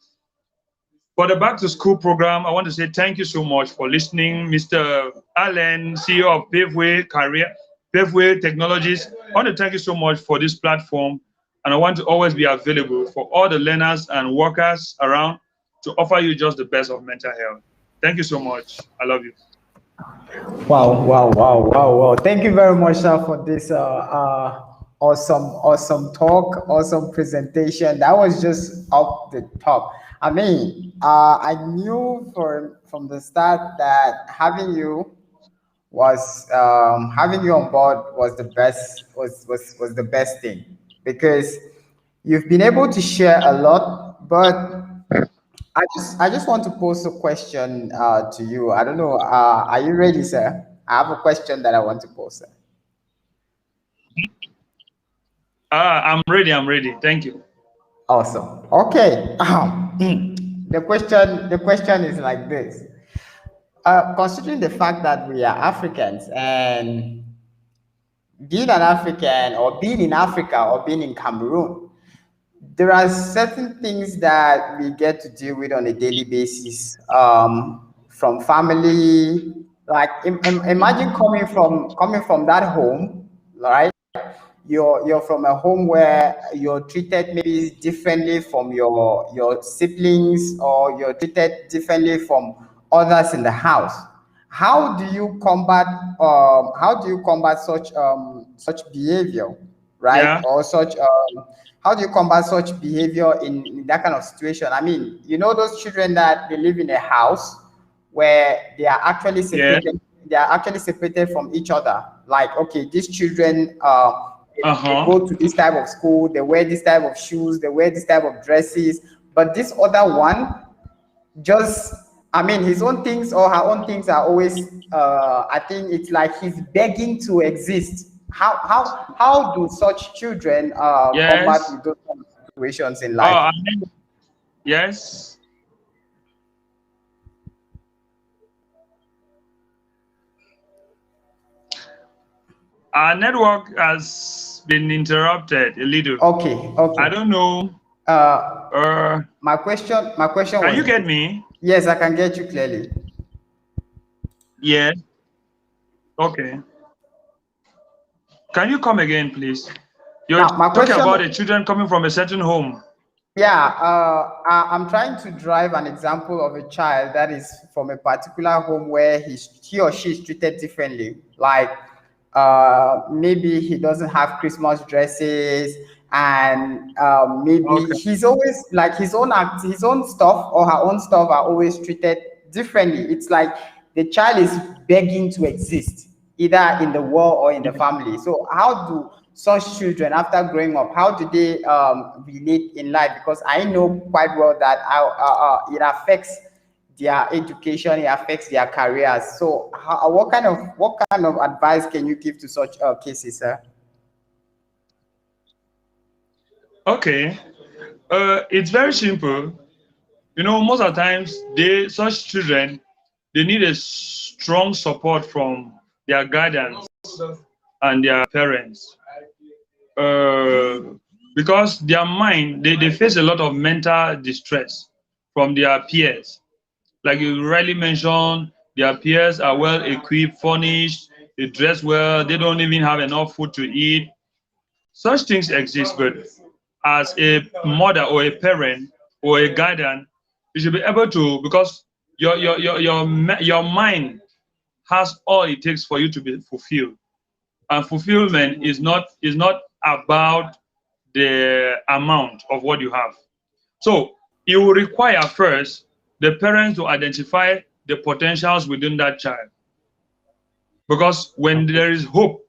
B: For the back to school program, I want to say thank you so much for listening. Mr. Allen, CEO of Paveway Career, Paveway Technologies. I want to thank you so much for this platform. And I want to always be available for all the learners and workers around to offer you just the best of mental health. Thank you so much. I love you.
A: Wow. Thank you very much, sir, for this awesome talk, awesome presentation. That was just off the top. I mean, I knew from the start that having you on board was the best was the best thing, because you've been able to share a lot. But I just want to pose a question to you. I don't know. Are you ready, sir? I have a question that I want to pose, sir.
B: I'm ready. I'm ready. Thank you.
A: Awesome. Okay. The question is like this. Considering the fact that we are Africans, and being an African, or being in Africa, or being in Cameroon, there are certain things that we get to deal with on a daily basis, from family. Like, imagine coming from that home, right? You're from a home where you're treated maybe differently from your siblings, or you're treated differently from others in the house. How do you combat such behavior, right?
B: Yeah.
A: Or such how do you combat such behavior in that kind of situation? I mean, those children that they live in a house where they are actually
B: Yeah.
A: separated. They are actually separated from each other. Like, okay, these children, they
B: Uh-huh.
A: go to this type of school, they wear this type of shoes, they wear this type of dresses, but this other one, just, I mean, his own things or her own things are always, I think it's like he's begging to exist. How do such children combat
B: Yes.
A: with those kind of situations in
B: Oh,
A: life?
B: yes. Our network has been interrupted a little.
A: Okay.
B: I don't know.
A: uh
B: Uh,
A: my question
B: can
A: was
B: you get
A: this.
B: me?
A: Yes, I can get you clearly.
B: Yes. Okay. Can you come again, please? You're
A: Now, my
B: talking
A: question,
B: about the children coming from a certain home.
A: yeah, I'm trying to drive an example of a child that is from a particular home where he or she is treated differently. Like, maybe he doesn't have Christmas dresses, and maybe
B: Okay.
A: he's always like his own stuff or her own stuff are always treated differently. It's like the child is begging to exist, either in the world or in the family. So how do such children, after growing up, how do they relate in life? Because I know quite well that it affects their education, it affects their careers. So what kind of advice can you give to such cases, sir?
B: Okay. It's very simple. Most of the times, such children, they need a strong support from their guardians and their parents, uh, because their mind, they face a lot of mental distress from their peers. Like you rightly mentioned, their peers are well equipped, furnished, they dress well, they don't even have enough food to eat. Such things exist, but as a mother or a parent or a guardian, you should be able to, because your mind has all it takes for you to be fulfilled. And fulfillment is not about the amount of what you have. So it will require first the parents to identify the potentials within that child. Because when there is hope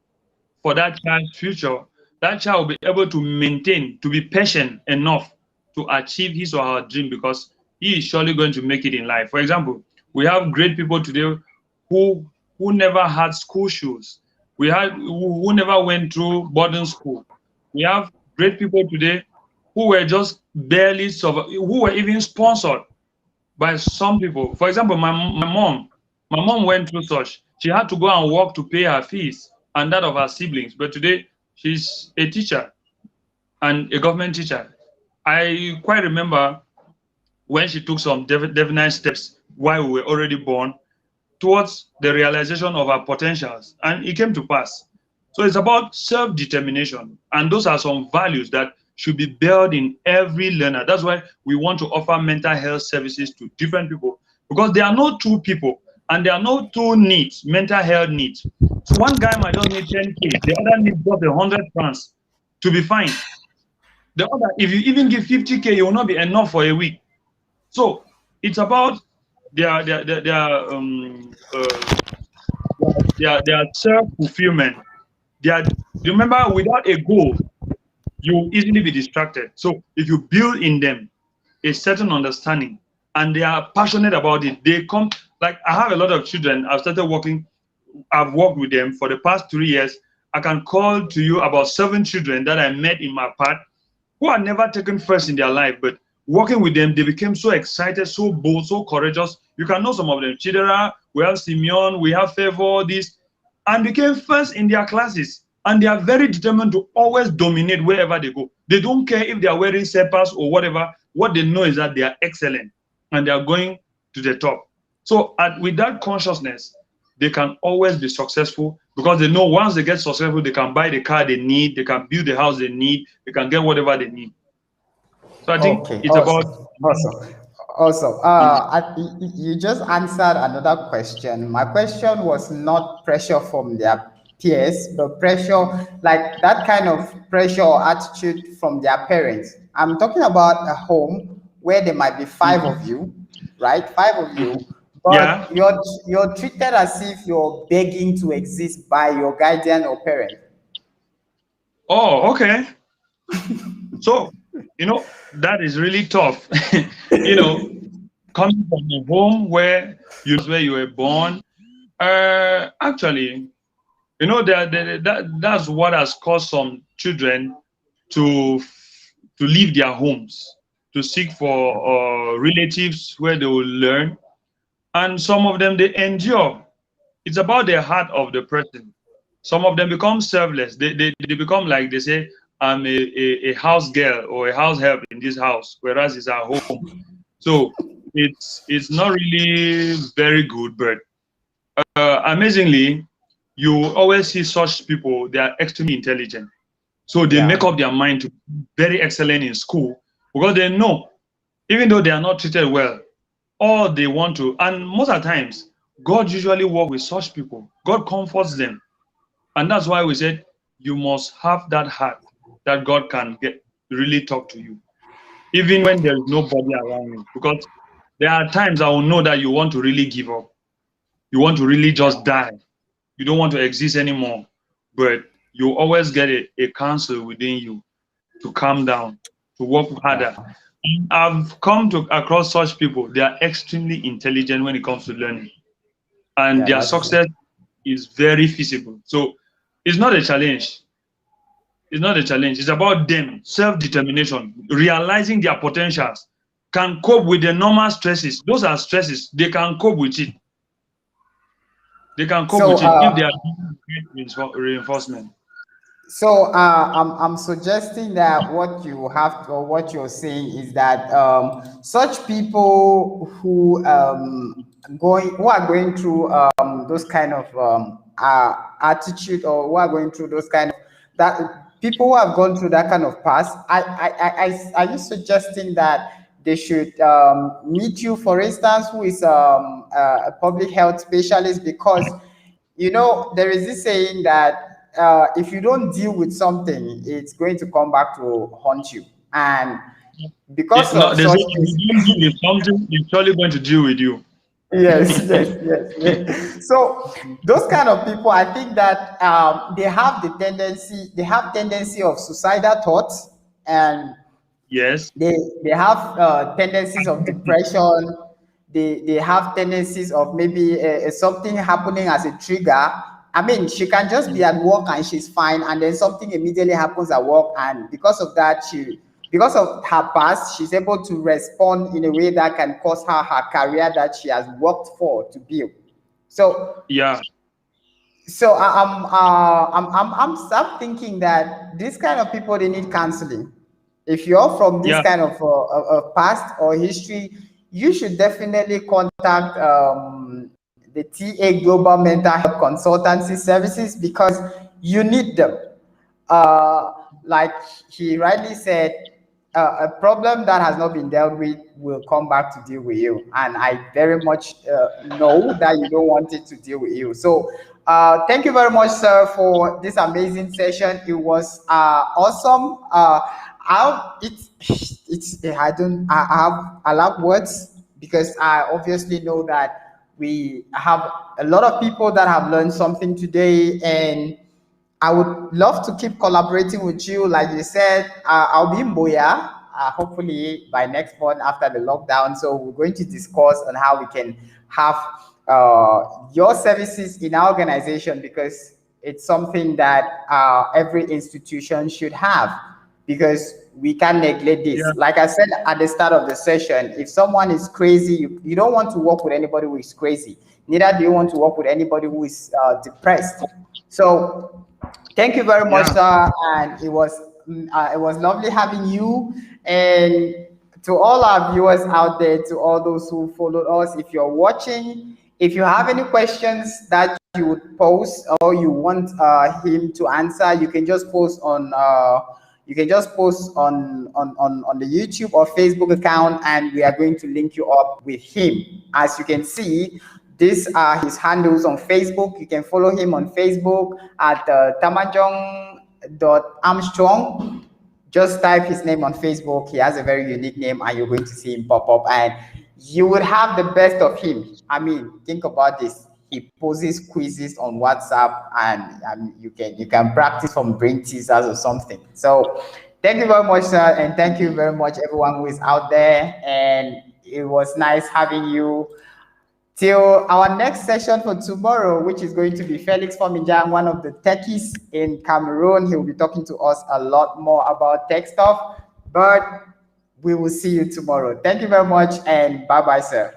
B: for that child's future, that child will be able to maintain, to be patient enough to achieve his or her dream, because he is surely going to make it in life. For example, we have great people today who never had school shoes. We had who never went through boarding school. We have great people today who were just barely who were even sponsored by some people. For example, my mom went through such. She had to go and work to pay her fees and that of her siblings. But today, she's a teacher and a government teacher. I quite remember when she took some definite steps while we were already born towards the realization of our potentials, and it came to pass. So it's about self-determination, and those are some values that should be built in every learner. That's why we want to offer mental health services to different people, because there are no two people and there are no two needs, mental health needs. So one guy might just need 10K, the other needs just 100 pounds to be fine. The other, if you even give 50K, it will not be enough for a week. So it's about their self-fulfillment. Remember, without a goal, you will easily be distracted. So if you build in them a certain understanding and they are passionate about it, they come. Like I have a lot of children. I've worked with them for the past 3 years. I can call to you about 7 children that I met in my path who had never taken first in their life, but working with them, they became so excited, so bold, so courageous. You can know some of them. Chidera, we have Simeon, we have Favor, this, and became first in their classes. And they are very determined to always dominate wherever they go. They don't care if they are wearing slippers or whatever. What they know is that they are excellent and they are going to the top. So with that consciousness, they can always be successful, because they know once they get successful, they can buy the car they need, they can build the house they need, they can get whatever they need. So I think
A: Okay,
B: it's about.
A: awesome, awesome, awesome. You just answered another question. My question was not pressure from their peers, but pressure, like that kind of pressure or attitude from their parents. I'm talking about a home where there might be five
B: Mhm,
A: of you, right? Five of
B: mhm.
A: you,
B: Yeah.
A: but you're treated as if you're begging to exist by your guardian or parent.
B: Oh, okay. So, that is really tough. you know, Coming from a home where you were born. Actually, that's what has caused some children to leave their homes to seek for relatives where they will learn, and some of them they endure. It's about the heart of the person. Some of them become selfless. They become, like they say, I'm a house girl or a house help in this house, whereas it's at home. So it's not really very good, but amazingly, you always see such people. They are extremely intelligent, so they make
A: Yeah,
B: up their mind to be very excellent in school, because they know, even though they are not treated well, all they want to, and most of the times, God usually works with such people. God comforts them, and that's why we said you must have that heart that God can really talk to you, even when there is nobody around you. Because there are times I will know that you want to really give up. You want to really just die. You don't want to exist anymore. But you always get a counsel within you to calm down, to work harder.
A: yeah,
B: I've come to across such people. They are extremely intelligent when it comes to learning, and
A: yeah.
B: their
A: That's true.
B: success is very feasible. So it's not a challenge. It's not a challenge. It's about them, self-determination, realizing their potentials, can cope with the normal stresses. Those are stresses. They can cope with it. They can cope with it if they are doing reinforcement.
A: So I'm suggesting that what you have to, or what you're saying is that such people who are going through those kind of attitude, or who are going through those kind of that people who have gone through that kind of past, are you suggesting that they should meet you, for instance, who is a public health specialist? Because you know there is this saying that if you don't deal with something, it's going to come back to haunt you. And because
B: No,
A: of
B: there's
A: such
B: if
A: things,
B: you don't deal with something, it's surely going to deal with you.
A: yes, yes. So those kind of people, I think that they have tendency of suicidal thoughts, and
B: Yes.
A: they have tendencies of depression. They have tendencies of maybe something happening as a trigger. I mean, she can just be at work and she's fine, and then something immediately happens at work, and because of that, because of her past, she's able to respond in a way that can cause her career that she has worked for to build. So
B: Yeah.
A: I'm thinking that this kind of people, they need counseling. If you're from this
B: Yeah.
A: kind of past or history, you should definitely contact the TA Global Mental Health Consultancy Services, because you need them. Like he rightly said, a problem that has not been dealt with will come back to deal with you. And I very much know that you don't want it to deal with you. So thank you very much, sir, for this amazing session. It was awesome. I lack words, because I obviously know that we have a lot of people that have learned something today, and I would love to keep collaborating with you. Like you said, I'll be in Boya, hopefully by next month after the lockdown. So we're going to discuss on how we can have your services in our organization, because it's something that every institution should have, because we can't neglect
B: Yeah.
A: this. Like I said at the start of the session, if someone is crazy, you don't want to work with anybody who is crazy. Neither do you want to work with anybody who is depressed. So thank you very much,
B: Yeah.
A: sir, and it was lovely having you. And to all our viewers out there, to all those who followed us, if you're watching, if you have any questions that you would post or you want him to answer, you can just post on on the YouTube or Facebook account, and we are going to link you up with him. As you can see, these are his handles on Facebook. You can follow him on Facebook at Tamanjong.Armstrong. Just type his name on Facebook. He has a very unique name, and you're going to see him pop up, and you will have the best of him. I mean, think about this. He poses quizzes on WhatsApp, and you can practice from brain teasers or something. So thank you very much, sir, and thank you very much everyone who is out there. And it was nice having you. Till our next session for tomorrow, which is going to be Felix Fominjang, one of the techies in Cameroon. He will be talking to us a lot more about tech stuff, but we will see you tomorrow. Thank you very much, and bye-bye, sir.